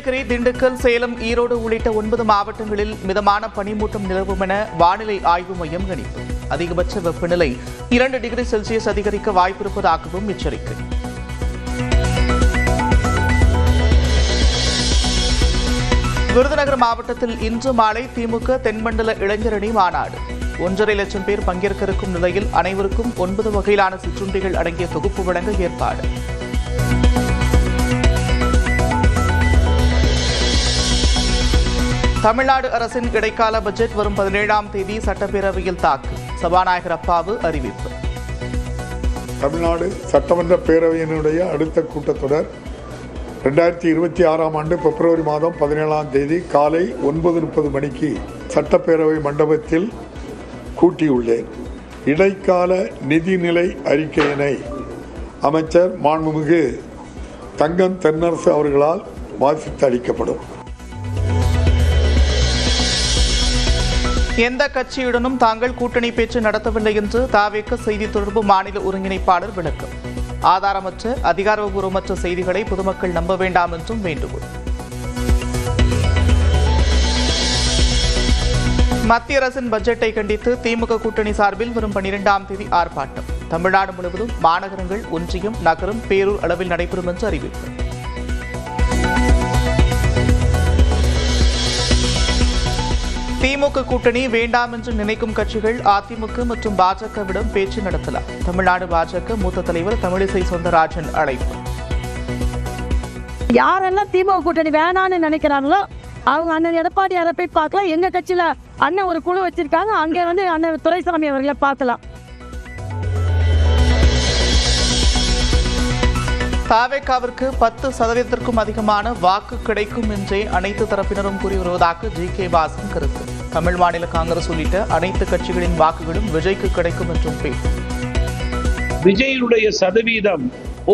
நீலகிரி, திண்டுக்கல், சேலம், ஈரோடு உள்ளிட்ட 9 மாவட்டங்களில் மிதமான பனிமூட்டம் நிலவும் என வானிலை ஆய்வு மையம் கணிப்பு. அதிகபட்ச வெப்பநிலை 2 டிகிரி செல்சியஸ் அதிகரிக்க வாய்ப்பிருப்பதாகவும் எச்சரிக்கை. விருதுநகர் மாவட்டத்தில் இன்று மாலை திமுக தென்மண்டல இளைஞரணி மாநாடு. 1.5 லட்சம் பேர் பங்கேற்க இருக்கும் நிலையில் அனைவருக்கும் 9 வகையிலான சிற்றுண்டிகள் அடங்கிய தொகுப்பு வழங்க ஏற்பாடு. தமிழ்நாடு அரசின் இடைக்கால பட்ஜெட் வரும் 17ஆம் தேதி சட்டப்பேரவையில் தாக்கல். சபாநாயகர் அப்பாவு அறிவிப்பு. தமிழ்நாடு சட்டமன்ற பேரவையினுடைய அடுத்த கூட்டத்தொடர் 2026ஆம் ஆண்டு பிப்ரவரி மாதம் 17ஆம் தேதி காலை 9:30 மணிக்கு சட்டப்பேரவை மண்டபத்தில் கூட்டியுள்ளேன். இடைக்கால நிதிநிலை அறிக்கையினை அமைச்சர் மாண்புமிகு தங்கம் தென்னரசு அவர்களால் வாசித்து அளிக்கப்படும். எந்த கட்சியுடனும் தாங்கள் கூட்டணி பேச்சு நடத்தவில்லை என்று தவிக செய்தி தொடர்பு மாநில ஒருங்கிணைப்பாளர் விளக்கம். ஆதாரமற்ற அதிகாரப்பூர்வமற்ற செய்திகளை பொதுமக்கள் நம்ப வேண்டாம் என்றும் வேண்டுகோள். மத்திய அரசின் பட்ஜெட்டை கண்டித்து திமுக கூட்டணி சார்பில் வரும் 12ஆம் தேதி ஆர்ப்பாட்டம். தமிழ்நாடு முழுவதும் மாநகரங்கள், ஒன்றியம், நகரம், பேரூர் அளவில் நடைபெறும் என்று அறிவிப்பு. திமுக கூட்டணி வேண்டாம் என்று நினைக்கும் கட்சிகள் அதிமுக மற்றும் பாஜகவிடம் பேச்சு நடத்தலாம். தமிழ்நாடு பாஜக மூத்த தலைவர் தமிழிசை சவுந்தரராஜன் அழைப்பு. யாரெல்லாம் திமுக கூட்டணி வேணான்னு நினைக்கிறாங்களோ அவங்க அண்ணன் எடப்பாடியாரை போய் பார்க்கலாம். எங்க கட்சியில அண்ணன் ஒரு குழு வச்சிருக்காங்க, அங்கே வந்து அண்ணன் துரைசாமி அவர்களை பார்க்கலாம். தவிகவிற்கு 10% அதிகமான வாக்கு கிடைக்கும் என்றே அனைத்து தரப்பினரும் கூறி வருவதாக ஜி.கே. வாசன் கருத்து. தமிழ் மாநில காங்கிரஸ் உள்ளிட்ட அனைத்து கட்சிகளின் வாக்குகளும் விஜய்க்கு கிடைக்கும் என்றும் பேச்சு. விஜயினுடைய சதவீதம்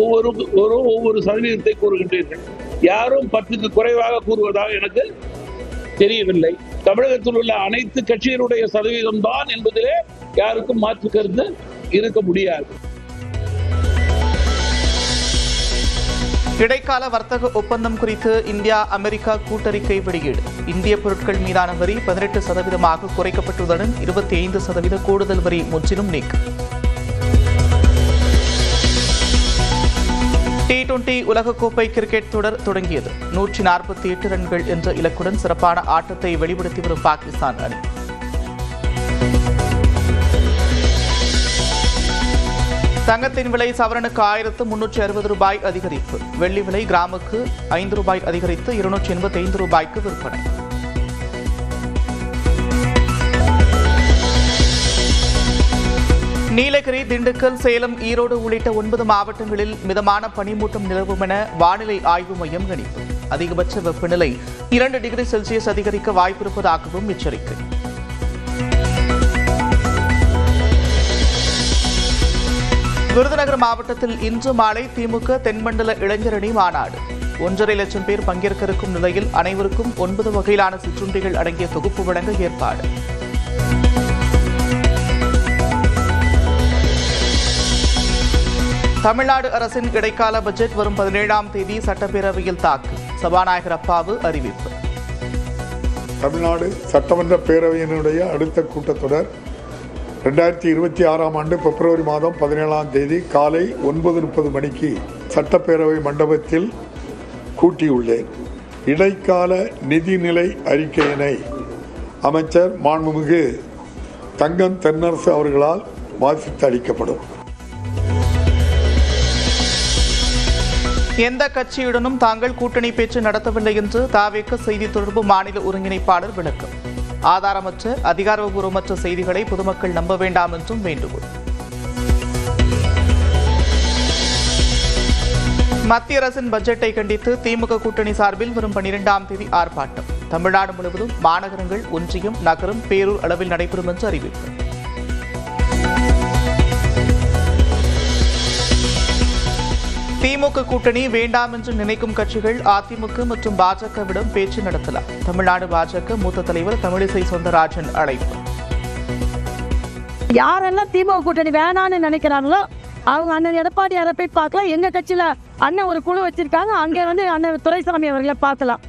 ஒவ்வொரு சதவீதத்தை கூறுகின்றீர்கள். யாரும் 10க்கு குறைவாக கூறுவதாக எனக்கு தெரியவில்லை. தமிழகத்தில் உள்ள அனைத்து கட்சிகளுடைய சதவீதம் தான் என்பதிலே யாருக்கும் மாற்று கருத்து இருக்க முடியாது. இடைக்கால வர்த்தக ஒப்பந்தம் குறித்து இந்தியா, அமெரிக்கா கூட்டறிக்கை வெளியீடு. இந்திய பொருட்கள் மீதான வரி 18% குறைக்கப்பட்டுள்ளதுடன் 25% கூடுதல் வரி முற்றிலும் நீக்கம். T20 உலகக்கோப்பை கிரிக்கெட் தொடர் தொடங்கியது. 148 ரன்கள் என்ற இலக்குடன் சிறப்பான ஆட்டத்தை வெளிப்படுத்தி வரும் பாகிஸ்தான் அணி. தங்கத்தின் விலை சவரனுக்கு 1360 ரூபாய் அதிகரிப்பு. வெள்ளி விலை கிராமுக்கு 5 ரூபாய் அதிகரித்து 285 ரூபாய்க்கு விற்பனை. நீலகிரி, திண்டுக்கல், சேலம், ஈரோடு உள்ளிட்ட 9 மாவட்டங்களில் மிதமான பனிமூட்டம் நிலவும் என வானிலை ஆய்வு மையம் கணிப்பு. அதிகபட்ச வெப்பநிலை 2 டிகிரி செல்சியஸ் அதிகரிக்க வாய்ப்பிருப்பதாகவும் எச்சரிக்கை. விருதுநகர் மாவட்டத்தில் இன்று மாலை திமுக தென்மண்டல இளைஞரணி மாநாடு. 1.5 லட்சம் பேர் பங்கேற்க இருக்கும் நிலையில் அனைவருக்கும் 9 வகையிலான சிற்றுண்டிகள் அடங்கிய தொகுப்பு வழங்க ஏற்பாடு. தமிழ்நாடு அரசின் இடைக்கால பட்ஜெட் வரும் 17ஆம் தேதி சட்டப்பேரவையில் தாக்கல். சபாநாயகர் அப்பாவு அறிவிப்பு. தமிழ்நாடு சட்டமன்ற பேரவையினுடைய அடுத்த கூட்டத்தொடர் 2026ஆம் ஆண்டு பிப்ரவரி மாதம் 17ஆம் தேதி காலை 9:30 மணிக்கு சட்டப்பேரவை மண்டபத்தில் கூட்டியுள்ளேன். இடைக்கால நிதிநிலை அறிக்கையினை அமைச்சர் மாண்புமிகு தங்கம் தென்னரசு அவர்களால் வாசித்து அளிக்கப்படும். எந்த கட்சியுடனும் தாங்கள் கூட்டணி பேச்சு நடத்தவில்லை என்று தவிக செய்தி தொடர்பு மாநில ஒருங்கிணைப்பாளர் விளக்கம். ஆதாரமற்ற அதிகாரப்பூர்வமற்ற செய்திகளை பொதுமக்கள் நம்ப வேண்டாம் என்றும் வேண்டுகோள். மத்திய அரசின் பட்ஜெட்டை கண்டித்து திமுக கூட்டணி சார்பில் வரும் 12ஆம் தேதி ஆர்ப்பாட்டம். தமிழ்நாடு முழுவதும் மாநகரங்கள், ஒன்றியம், நகரம், பேரூர் அளவில் நடைபெறும் என்று அறிவிப்பு. திமுக கூட்டணி வேண்டாம் என்று நினைக்கும் கட்சிகள் அதிமுக மற்றும் பாஜகவிடம் பேச்சு நடத்தலாம். தமிழ்நாடு பாஜக மூத்த தலைவர் தமிழிசை சவுந்தரராஜன் அழைப்பு. யாரெல்லாம் திமுக கூட்டணி வேணான்னு நினைக்கிறாங்களோ அவங்க அண்ணன் எடப்பாடியாரை போய் பார்க்கலாம். எங்க கட்சியில அண்ணன் ஒரு குழு வச்சிருக்காங்க, அங்கே வந்து அண்ணன் துரைசாமி அவர்களை பார்க்கலாம்.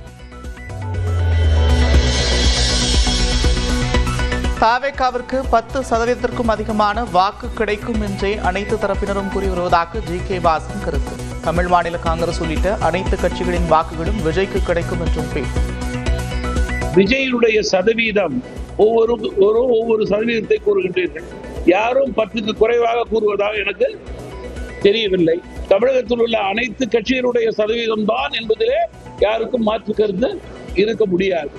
தாவேகாவிற்கு 10% அதிகமான வாக்கு கிடைக்கும் என்றே அனைத்து தரப்பினரும் கூறி வருவதாக ஜி.கே. வாசன் கருத்து. தமிழ் மாநில காங்கிரஸ் உள்ளிட்ட அனைத்து கட்சிகளின் வாக்குகளும் விஜய்க்கு கிடைக்கும் என்றும் பேச்சு. விஜயினுடைய சதவீதம் ஒவ்வொரு சதவீதத்தை கூறுகின்றீர்கள். யாரும் 10க்கு குறைவாக கூறுவதாக எனக்கு தெரியவில்லை. தமிழகத்தில் உள்ள அனைத்து கட்சிகளுடைய சதவீதம் தான் என்பதிலே யாருக்கும் மாற்று கருத்து இருக்க முடியாது.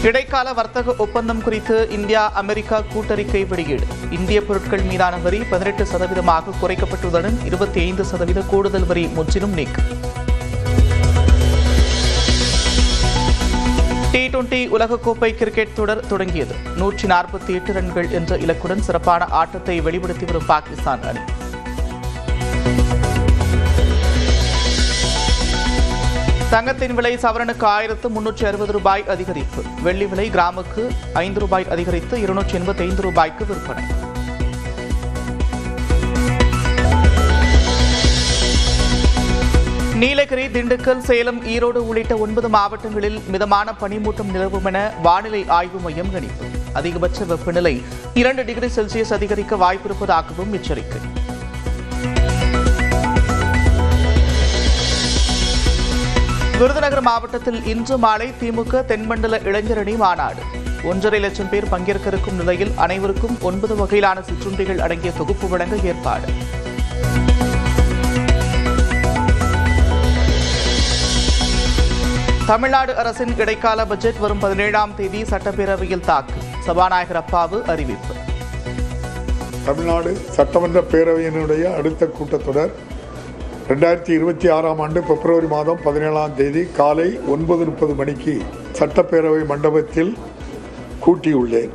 இடைக்கால வர்த்தக ஒப்பந்தம் குறித்து இந்தியா அமெரிக்கா கூட்டறிக்கை வெளியீடு. இந்திய பொருட்கள் மீதான வரி 18% குறைக்கப்பட்டுள்ளதுடன் 25% கூடுதல் வரி முற்றிலும் நீக்கம். T20 உலகக்கோப்பை கிரிக்கெட் தொடர் தொடங்கியது. 148 ரன்கள் என்ற இலக்குடன் சிறப்பான ஆட்டத்தை வெளிப்படுத்தி வரும் பாகிஸ்தான் அணி. தங்கத்தின் விலை சவரனுக்கு 1360 ரூபாய் அதிகரிப்பு. வெள்ளி விலை கிராமுக்கு 5 ரூபாய் அதிகரித்து 285 ரூபாய்க்கு விற்பனை. நீலகிரி, திண்டுக்கல், சேலம், ஈரோடு உள்ளிட்ட 9 மாவட்டங்களில் மிதமான பனிமூட்டம் நிலவும் என வானிலை ஆய்வு மையம் கணிப்பு. அதிகபட்ச வெப்பநிலை 2 டிகிரி செல்சியஸ் அதிகரிக்க வாய்ப்பிருப்பதாகவும் எச்சரிக்கை. விருதுநகர் மாவட்டத்தில் இன்று மாலை திமுக தென்மண்டல இளைஞரணி மாநாடு. 1.5 லட்சம் பேர் பங்கேற்க இருக்கும் நிலையில் அனைவருக்கும் 9 வகையிலான சிற்றுண்டிகள் அடங்கிய தொகுப்பு வழங்க ஏற்பாடு. தமிழ்நாடு அரசின் இடைக்கால பட்ஜெட் வரும் 17ஆம் தேதி சட்டப்பேரவையில் தாக்கல். சபாநாயகர் அப்பாவு அறிவிப்பு. தமிழ்நாடு சட்டமன்ற பேரவையினுடைய அடுத்த கூட்டத்தொடர் 2026ஆம் ஆண்டு பிப்ரவரி மாதம் 17ஆம் தேதி காலை 9:30 மணிக்கு சட்டப்பேரவை மண்டபத்தில் கூட்டியுள்ளேன்.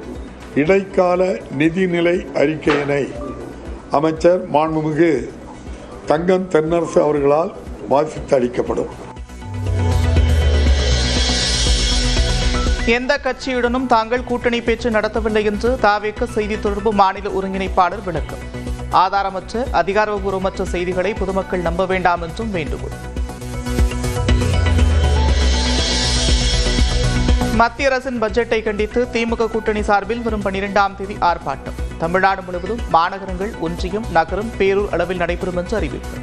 இடைக்கால நிதிநிலை அறிக்கையினை அமைச்சர் மாண்புமிகு தங்கம் தென்னரசு அவர்களால் வாசித்து அளிக்கப்படும். எந்த கட்சியுடனும் தாங்கள் கூட்டணி பேச்சு நடத்தவில்லை என்று தாவேக செய்தி தொடர்பு மாநில ஒருங்கிணைப்பாளர் விளக்கம். ஆதாரமற்ற அதிகாரப்பூர்வமற்ற செய்திகளை பொதுமக்கள் நம்ப வேண்டாம் என்றும் வேண்டுகோள். மத்திய அரசின் பட்ஜெட்டை கண்டித்து திமுக கூட்டணி சார்பில் வரும் 12ஆம் தேதி ஆர்ப்பாட்டம். தமிழ்நாடு முழுவதும் மாநகரங்கள், ஒன்றியம், நகரம், பேரூர் அளவில் நடைபெறும் என்று அறிவிப்பு.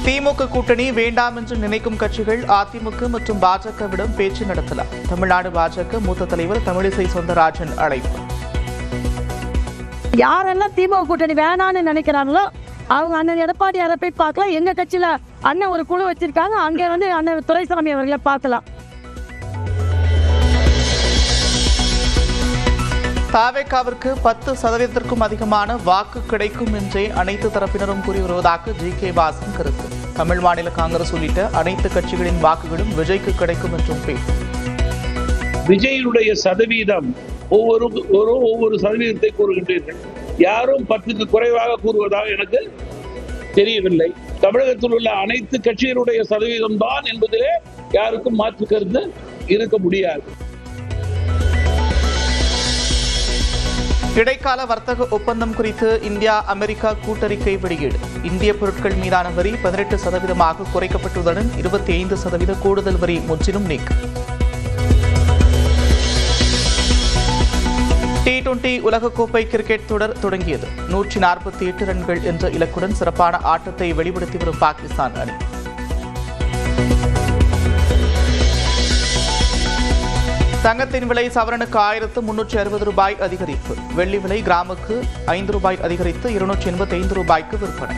திமுக கூட்டணி வேண்டாம் என்று நினைக்கும் கட்சிகள் அதிமுக மற்றும் பாஜகவிடம் பேச்சு நடத்தலாம். தமிழ்நாடு பாஜக மூத்த தலைவர் தமிழிசை சவுந்தரராஜன் அழைப்பு. யாரெல்லாம் திமுக கூட்டணி வேணான்னு நினைக்கிறாங்களோ அவங்க அண்ணன் எடப்பாடியாரை போய் பார்க்கலாம். எங்க கட்சியில அண்ணன் ஒரு குழு வச்சிருக்காங்க, அங்கே வந்து அண்ணன் துரைசாமி அவர்களை பார்க்கலாம். தாவேகாவிற்கு 10% அதிகமான வாக்கு கிடைக்கும் என்றே அனைத்து தரப்பினரும் கூறி வருவதாக ஜி.கே. வாசன் கருத்து. தமிழ் மாநில காங்கிரஸ் உள்ளிட்ட அனைத்து கட்சிகளின் வாக்குகளும் விஜய்க்கு கிடைக்கும் என்றும் பேச்சு. விஜயினுடைய சதவீதம் ஒவ்வொரு சதவீதத்தை கூறுகின்றீர்கள். யாரும் 10க்கு குறைவாக கூறுவதாக எனக்கு தெரியவில்லை. தமிழகத்தில் உள்ள அனைத்து கட்சிகளுடைய சதவீதம் தான் என்பதிலே யாருக்கும் மாற்று கருத்து இருக்க முடியாது. இடைக்கால வர்த்தக ஒப்பந்தம் குறித்து இந்தியா அமெரிக்கா கூட்டறிக்கை வெளியீடு. இந்திய பொருட்கள் மீதான வரி 18% குறைக்கப்பட்டுள்ளதுடன் 25% கூடுதல் வரி முற்றிலும் நீக்கம். T20 உலகக்கோப்பை கிரிக்கெட் தொடர் தொடங்கியது. 148 ரன்கள் என்ற இலக்குடன் சிறப்பான ஆட்டத்தை வெளிப்படுத்தி வரும் பாகிஸ்தான் அணி. தங்கத்தின் விலை சவரனுக்கு 1360 ரூபாய் அதிகரிப்பு. வெள்ளி விலை கிராமுக்கு 5 ரூபாய் அதிகரித்து 285 ரூபாய்க்கு விற்பனை.